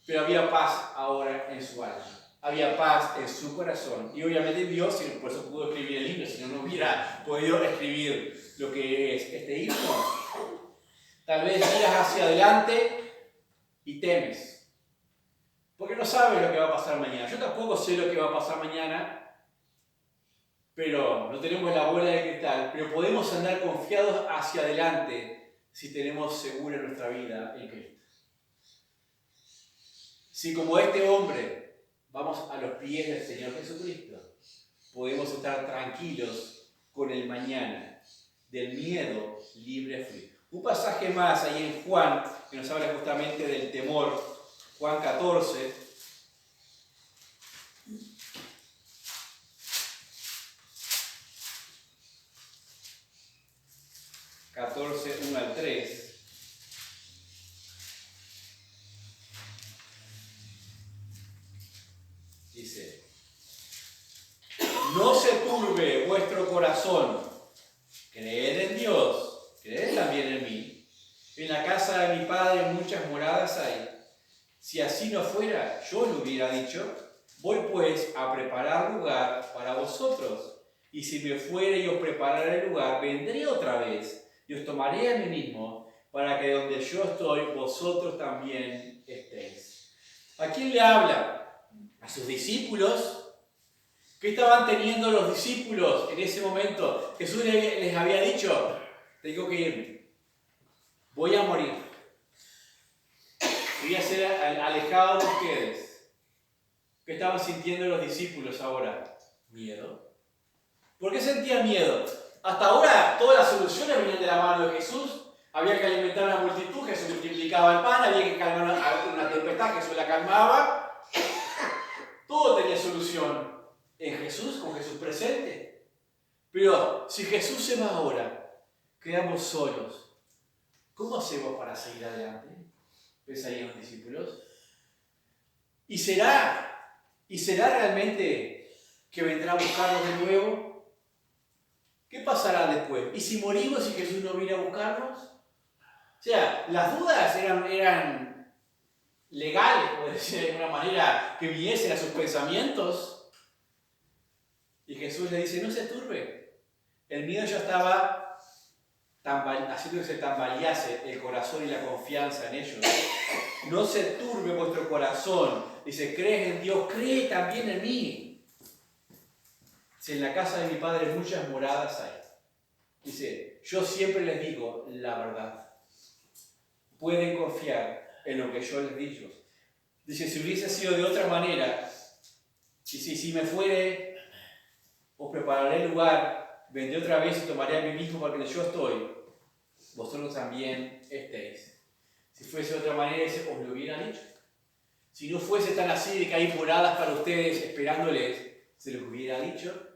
Pero había paz ahora en su alma, había paz en su corazón. Y obviamente Dios, por eso pudo escribir el himno, si no hubiera podido escribir lo que es este himno. Tal vez miras hacia adelante y temes, porque no sabes lo que va a pasar mañana. Yo tampoco sé lo que va a pasar mañana, pero no tenemos la bola de cristal, pero podemos andar confiados hacia adelante si tenemos segura nuestra vida en Cristo. Si como este hombre vamos a los pies del Señor Jesucristo, podemos estar tranquilos con el mañana, del miedo libre fui. Un pasaje más ahí en Juan, que nos habla justamente del temor, Juan 14. (14, 1 al 3). Dice: no se turbe vuestro corazón, creed en Dios, creed también en mí. En la casa de mi Padre muchas moradas hay. Si así no fuera, yo lo hubiera dicho. Voy pues a preparar lugar para vosotros. Y si me fuere y os prepararé el lugar, vendré otra vez y os tomaré a mí mismo, para que donde yo estoy, vosotros también estéis. ¿A quién le habla? A sus discípulos ¿Qué estaban teniendo los discípulos en ese momento? Jesús les había dicho, tengo que irme, voy a morir, voy a ser alejado de ustedes. ¿Qué estaban sintiendo los discípulos ahora? Miedo. ¿Por qué sentían miedo? Hasta ahora todas las soluciones venían de la mano de Jesús. Había que alimentar a una multitud, Jesús multiplicaba el pan, había que calmar una tempestad, Jesús la calmaba. Todo tenía solución en Jesús, con Jesús presente. Pero si Jesús se va ahora, quedamos solos. ¿Cómo hacemos para seguir adelante? Pensarían los discípulos. ¿Y será realmente que vendrá a buscarnos de nuevo? ¿Qué pasará después? ¿Y si morimos y Jesús no viene a buscarnos? O sea, las dudas eran legales, por decir de alguna manera, que viniesen a sus pensamientos. Y Jesús le dice, no se turbe. El miedo ya estaba haciendo que se tambalease el corazón y la confianza en ellos. No se turbe vuestro corazón. Dice, crees en Dios, cree también en mí. Si en la casa de mi Padre muchas moradas hay. Dice, yo siempre les digo la verdad. Pueden confiar en lo que yo les digo. Dice, si hubiese sido de otra manera, dice, si me fuere, os prepararé el lugar, vendré otra vez y tomaré a mí mismo para que yo estoy, vosotros también estéis. Si fuese de otra manera, dice, os lo hubiera dicho. Si no fuese tan así de que hay moradas para ustedes esperándoles, se los hubiera dicho.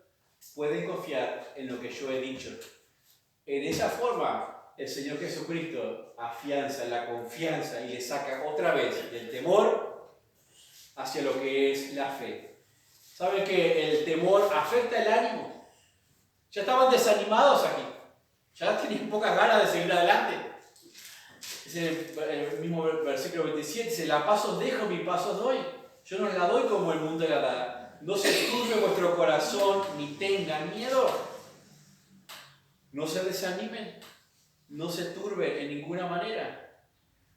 Pueden confiar en lo que yo he dicho. En esa forma, el Señor Jesucristo afianza la confianza y le saca otra vez del temor hacia lo que es la fe. ¿Saben que el temor afecta el ánimo? Ya estaban desanimados aquí. Ya tenían pocas ganas de seguir adelante. Dice el mismo versículo 27, dice, la paz os dejo, mi paz os doy. Yo no la doy como el mundo la da. No se turbe vuestro corazón ni tengan miedo. No se desanimen. No se turbe en ninguna manera.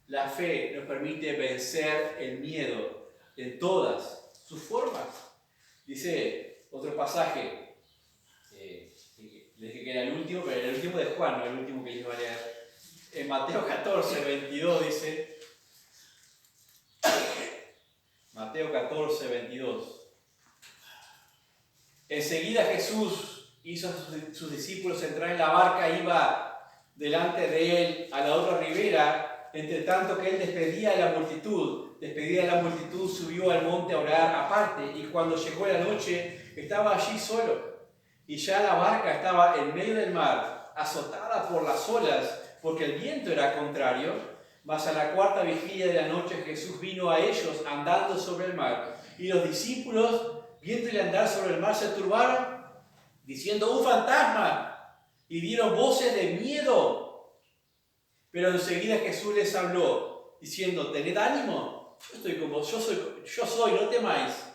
La fe nos permite vencer el miedo en todas sus formas. Dice otro pasaje, les dije que era el último, pero era el último de Juan, no el último que les iba a leer. En Mateo 14, 22 dice, Mateo 14, 22. Enseguida Jesús hizo a sus discípulos entrar en la barca, iba delante de él a la otra ribera, entre tanto que él despedía a la multitud, subió al monte a orar aparte, y cuando llegó la noche estaba allí solo, y ya la barca estaba en medio del mar, azotada por las olas, porque el viento era contrario. Mas a la cuarta vigilia de la noche Jesús vino a ellos andando sobre el mar, y los discípulos, viéndole andar sobre el mar, se turbaron, diciendo, ¡un fantasma! Y dieron voces de miedo. Pero enseguida Jesús les habló, diciendo, tened ánimo, yo estoy con vos, yo soy, no temáis.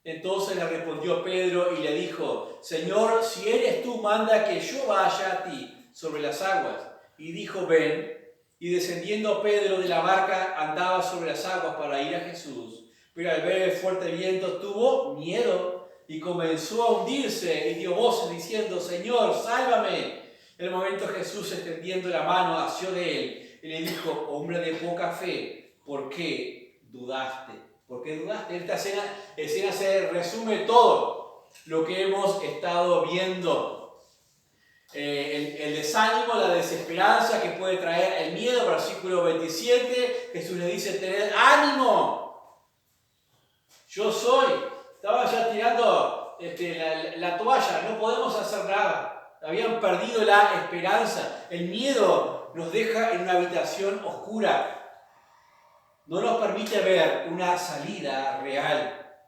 Entonces le respondió Pedro y le dijo, Señor, si eres tú, manda que yo vaya a ti sobre las aguas. Y dijo, ven. Y descendiendo Pedro de la barca, andaba sobre las aguas para ir a Jesús. Pero al ver el fuerte viento tuvo miedo y comenzó a hundirse y dio voces diciendo, Señor, sálvame. En el momento Jesús, extendiendo la mano, asió de él y le dijo, hombre de poca fe, ¿por qué dudaste? ¿Por qué dudaste? Esta escena se resume todo lo que hemos estado viendo. El desánimo, la desesperanza que puede traer el miedo. Versículo 27, Jesús le dice, tened ánimo. Yo soy. Estaba ya tirando la toalla, no podemos hacer nada. Habían perdido la esperanza. El miedo nos deja en una habitación oscura. No nos permite ver una salida real.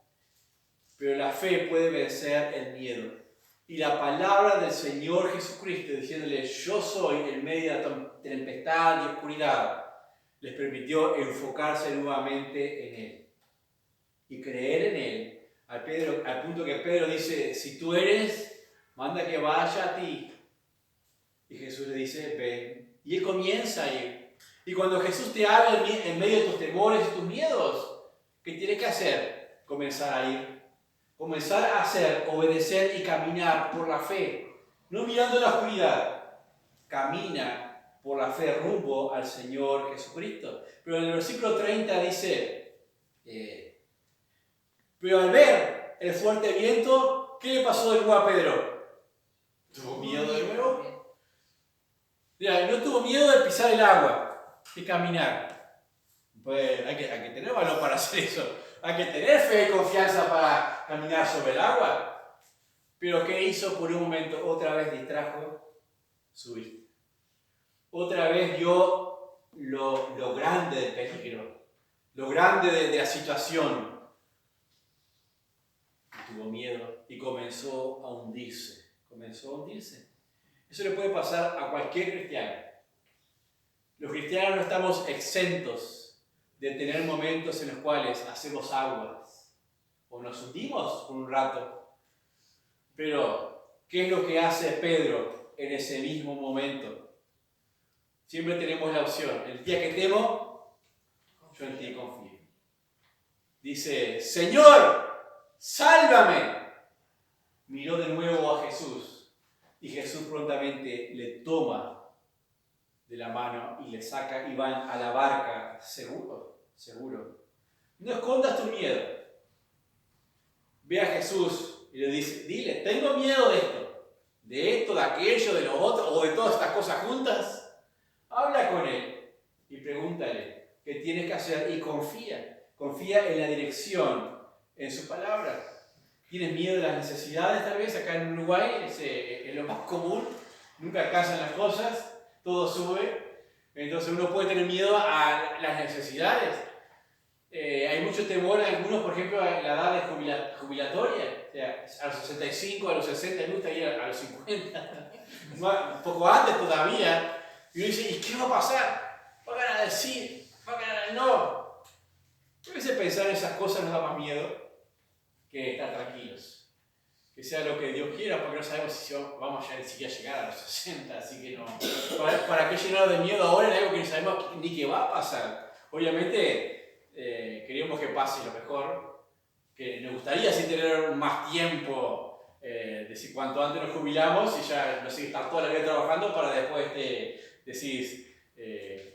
Pero la fe puede vencer el miedo. Y la palabra del Señor Jesucristo, diciéndole, yo soy en medio de la tempestad y oscuridad, les permitió enfocarse nuevamente en Él. Y creer en Él. Al punto que Pedro dice, si tú eres, manda que vaya a ti. Y Jesús le dice, ven. Y Él comienza a ir. Y cuando Jesús te habla en medio de tus temores y tus miedos, ¿qué tienes que hacer? Comenzar a ir. Comenzar a hacer, obedecer y caminar por la fe. No mirando la oscuridad. Camina por la fe rumbo al Señor Jesucristo. Pero en el versículo 30 dice, pero al ver el fuerte viento, ¿qué le pasó de nuevo a Pedro? ¿Tuvo miedo de nuevo? Mira, no tuvo miedo de pisar el agua, de caminar. Pues hay que tener valor para hacer eso. Hay que tener fe y confianza para caminar sobre el agua. Pero ¿qué hizo por un momento? Otra vez distrajo su vista. Otra vez vio lo grande del peligro, lo grande de la situación. Tuvo miedo y comenzó a hundirse. Eso le puede pasar a cualquier cristiano. Los cristianos no estamos exentos de tener momentos en los cuales hacemos aguas o nos hundimos por un rato. Pero, ¿qué es lo que hace Pedro en ese mismo momento? Siempre tenemos la opción. El día que temo, yo en ti confío. Dice, Señor, sálvame. Miró de nuevo a Jesús y Jesús prontamente le toma de la mano y le saca y van a la barca seguro. No escondas tu miedo. Ve a Jesús y le dice, dile, tengo miedo de esto, de aquello, de lo otro, o de todas estas cosas juntas. Habla con él y pregúntale qué tienes que hacer y confía en la dirección, en su palabra. ¿Tienes miedo de las necesidades tal vez? Acá en Uruguay es lo más común, nunca alcanzan las cosas, todo sube, entonces uno puede tener miedo a las necesidades. Hay mucho temor en algunos, por ejemplo, a la edad de jubilatoria, o sea, a los 65, a los 60, me gusta ir a los 50, un poco antes todavía, y uno dice, ¿y qué va a pasar? ¿Va a ganar el sí? ¿Va a ganar el no? A veces pensar en esas cosas nos da más miedo que estar tranquilos, que sea lo que Dios quiera, porque no sabemos si vamos a ni siquiera llegar a los 60, así que no. ¿Para qué llenar de miedo ahora en algo que no sabemos ni qué va a pasar? Obviamente queremos que pase lo mejor, que nos gustaría así tener más tiempo, decir cuanto antes nos jubilamos y ya no sé, estar toda la vida trabajando para después decir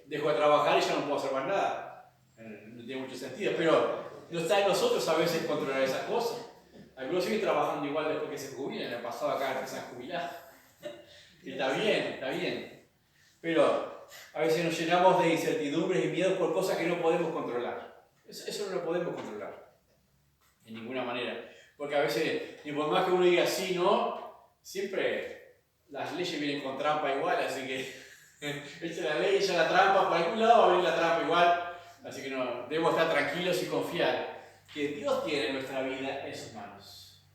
dejo de trabajar y ya no puedo hacer más nada. No tiene mucho sentido, pero no está en nosotros a veces controlar esas cosas. Algunos siguen trabajando igual después que se jubilan, en el pasado acá empiezan a jubilar. Y está bien. Pero a veces nos llenamos de incertidumbres y miedos por cosas que no podemos controlar. Eso no lo podemos controlar, de ninguna manera. Porque a veces, y por más que uno diga sí, no, siempre las leyes vienen con trampa igual, así que echa la ley, echa la trampa, por algún lado va a venir la trampa igual. Así que no, debemos estar tranquilos y confiar que Dios tiene nuestra vida en sus manos.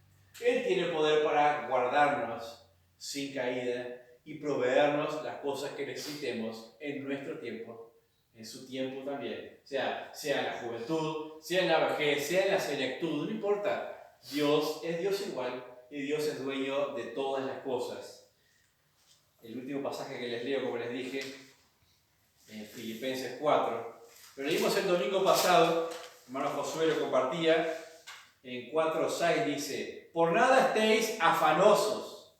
Él tiene el poder para guardarnos sin caída y proveernos las cosas que necesitemos en nuestro tiempo, en su tiempo también. Sea en la juventud, sea en la vejez, sea en la senectud, no importa. Dios es Dios igual y Dios es dueño de todas las cosas. El último pasaje que les leo, como les dije, en Filipenses 4. Lo leímos el domingo pasado, hermano Josué lo compartía, en 4:6 dice, por nada estéis afanosos,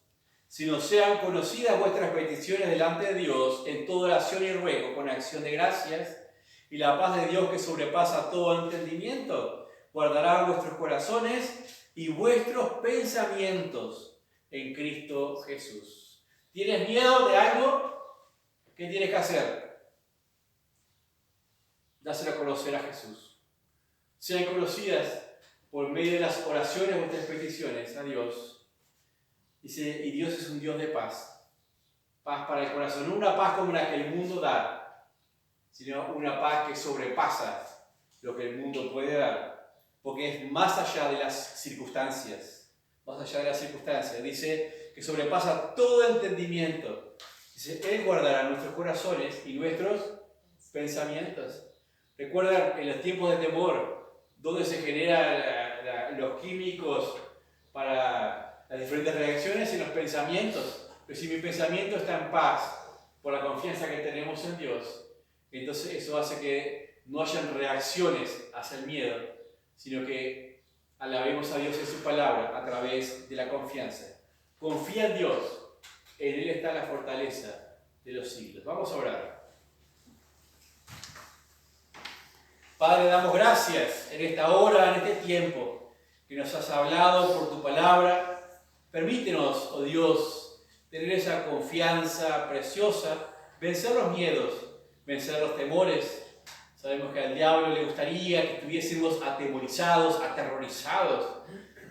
sino sean conocidas vuestras peticiones delante de Dios en toda oración y ruego, con acción de gracias, y la paz de Dios que sobrepasa todo entendimiento, guardará vuestros corazones y vuestros pensamientos en Cristo Jesús. ¿Tienes miedo de algo? ¿Qué tienes que hacer? Dáselo a conocer a Jesús. Sean conocidas por medio de las oraciones vuestras peticiones a Dios. Dice, y Dios es un Dios de paz. Paz para el corazón. No una paz como la que el mundo da, sino una paz que sobrepasa lo que el mundo puede dar. Porque es más allá de las circunstancias. Dice que sobrepasa todo entendimiento. Dice, Él guardará nuestros corazones y nuestros pensamientos. Recuerdan en los tiempos de temor, donde se generan los químicos para las diferentes reacciones en los pensamientos. Pero si mi pensamiento está en paz, por la confianza que tenemos en Dios, entonces eso hace que no hayan reacciones hacia el miedo, sino que Alabemos a Dios en su palabra a través de la confianza. Confía en Dios, en Él está la fortaleza de los siglos. Vamos a orar. Padre, damos gracias en esta hora, en este tiempo, que nos has hablado por tu palabra. Permítenos, oh Dios, tener esa confianza preciosa, vencer los miedos, vencer los temores. Sabemos que al diablo le gustaría que estuviésemos atemorizados, aterrorizados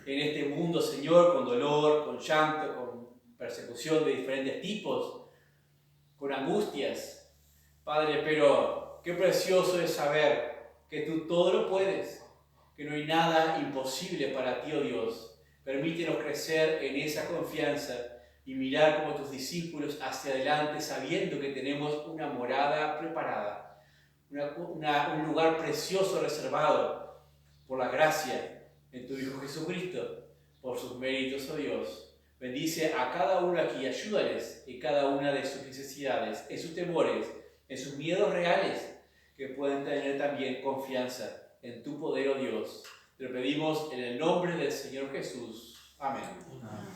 en este mundo, Señor, con dolor, con llanto, con persecución de diferentes tipos, con angustias. Padre, pero qué precioso es saber que tú todo lo puedes, que no hay nada imposible para ti, oh Dios. Permítenos crecer en esa confianza y mirar como tus discípulos hacia adelante, sabiendo que tenemos una morada preparada, un lugar precioso reservado por la gracia en tu Hijo Jesucristo, por sus méritos, oh Dios. Bendice a cada uno aquí, ayúdales en cada una de sus necesidades, en sus temores, en sus miedos reales, que pueden tener también confianza en tu poder, oh Dios. Te lo pedimos en el nombre del Señor Jesús. Amén. Amén.